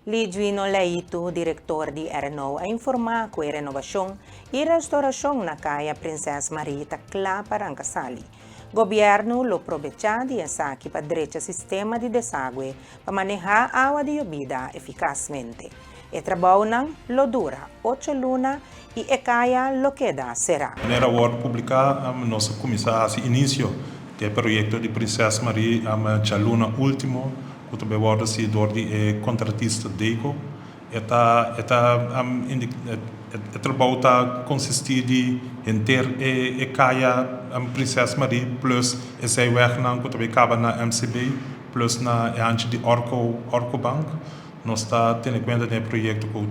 Lidwino Leito, diretor de RNO, a informar que a renovação e restauração na Caia Princesa Maria está clara para Ancasali. Governo lo aproveitar de essa aqui para direito sistema de desagüe para manejar água de bebida eficazmente. E trabalho não lo dura 8 lunas e a Caia lo queda será. Na hora publicar, nós começamos início do projeto de Princesa Maria, a luna último, que também vai ser de contratista DECO. O trabalho está consistir em ter a Caia Princesa Maria plus esse weg que também cabe na MCB plus na antes de Orco Bank. Nós está tendo em conta no projeto que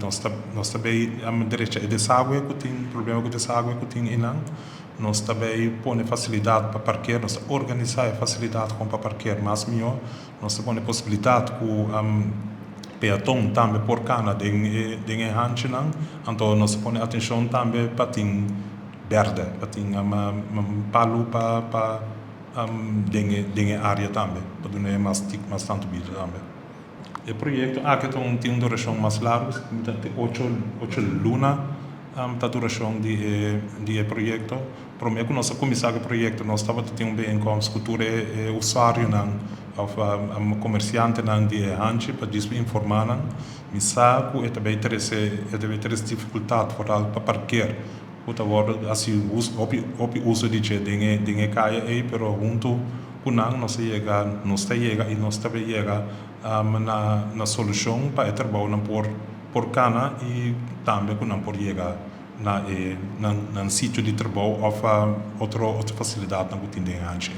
nós também direito de desagüe que tem problema com desagüe que tem inang. Nós também põe facilidade para parquear, nós organizar a facilidade para parquear mais melhor. Nós põe possibilidade que peatão também por cana de hanche nang. Então nós põe atenção também para tem verde, para tem palo para dengue área também, para dar mais tanto vida também. O projeto aqui tem uma duração mais larga, tem 8 lunas a duração do projeto. Para mim, quando nós começamos o projeto, nós estávamos tendo bem como cultura usuário, comerciante de hanche para informar, mas sabe que também tem dificuldade para parquear. Agora, assim, o uso de dinheiro caia aí, mas junto com nós chega e nós também chega na solução para trabalhar por cana e também não por chegar na sítio de trabalho ou outra facilidade não tem antes.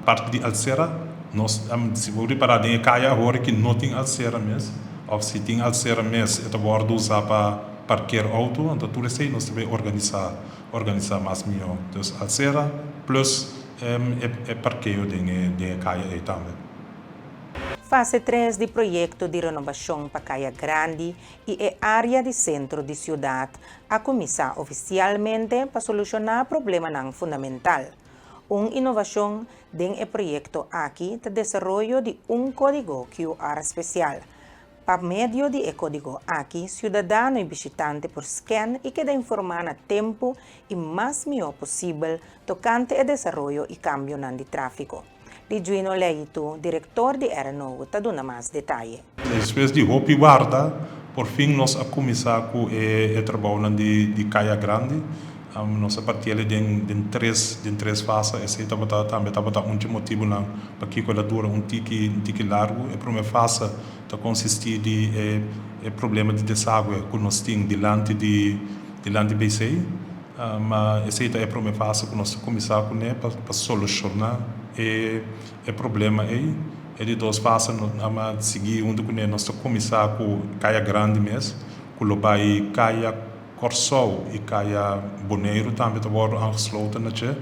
Parte de Alcera, nós se vou reparar de caia agora que não tem Alcera mesmo, ou se tem Alcera mesmo, é agora usar para parquear auto, então tudo isso nós também organizar mais melhor. Então Alcera plus parqueio de caia aí também. Fase 3 do projeto de renovação para Caia Grande e a área de centro de cidade a começar oficialmente para solucionar o problema fundamental. Uma inovação do projeto aqui é o desenvolvimento de código QR especial. Por meio de código aqui, cidadão e visitante por scan e queda informar a tempo e mais melhor possível tocante o desenvolvimento e cambio de tráfego. Lidwino Leito, diretor de RNO, está dando mais detalhes. Depois de Hopi Guarda, por fim, nós começamos com o trabalho de Caia Grande. Nós partimos de três fases. Esse também um motivo para que ela dura tique largo. A primeira fase consiste em problema de desagüe que nós temos diante de BC. Mas essa é a primeira fase que nós começamos para solucionar o problema aí. E de duas fases, nós seguir onde nós começamos com Caia Grande mesmo, que o vai Caia Corsol e Caia Boneiro também agora angesloten natuurlijk.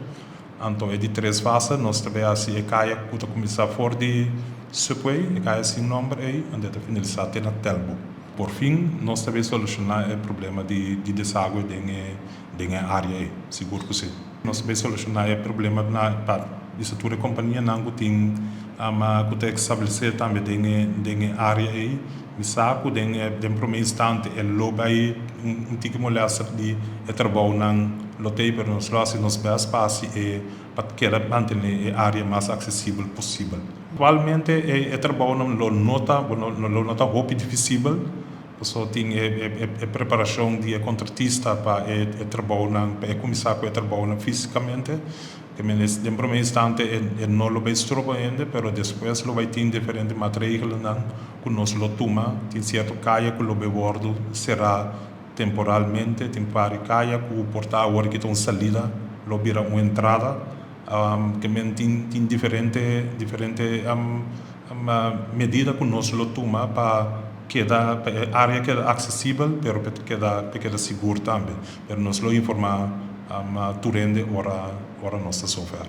Então, de três fases, nós também assim a Caia que começar fora de Subway, a Caia sem nome aí, e até finalizar até na Telbo. Por fim, nós também solucionar o problema de desagüe dentro da área aí, seguro que sim. Nós também solucionar o problema para isso toda a companhia não tem que estabelecer também dentro da área aí. Me saco dentro primeiro instante é logo aí tipo mulher de trabalho não lotei para nós lá se nós bem espaço e para que manter a área mais acessível possível. Atualmente é trabalho não nota roupa difícil, só tem a preparação de contratista para o trabalho não para começar com o trabalho fisicamente. Que no primeiro instante não lo vai estrobo ainda, mas depois lo vai ter diferentes materiais que nós lo toma, tem certo caia que lo vai bordo será temporalmente, tem para caia que o portar agora que tem saída, lo vira uma entrada, que tem diferente medida que nós lo toma para que a área queda acessível, mas queda seguro também, para nós lo informar turende ora nossa software.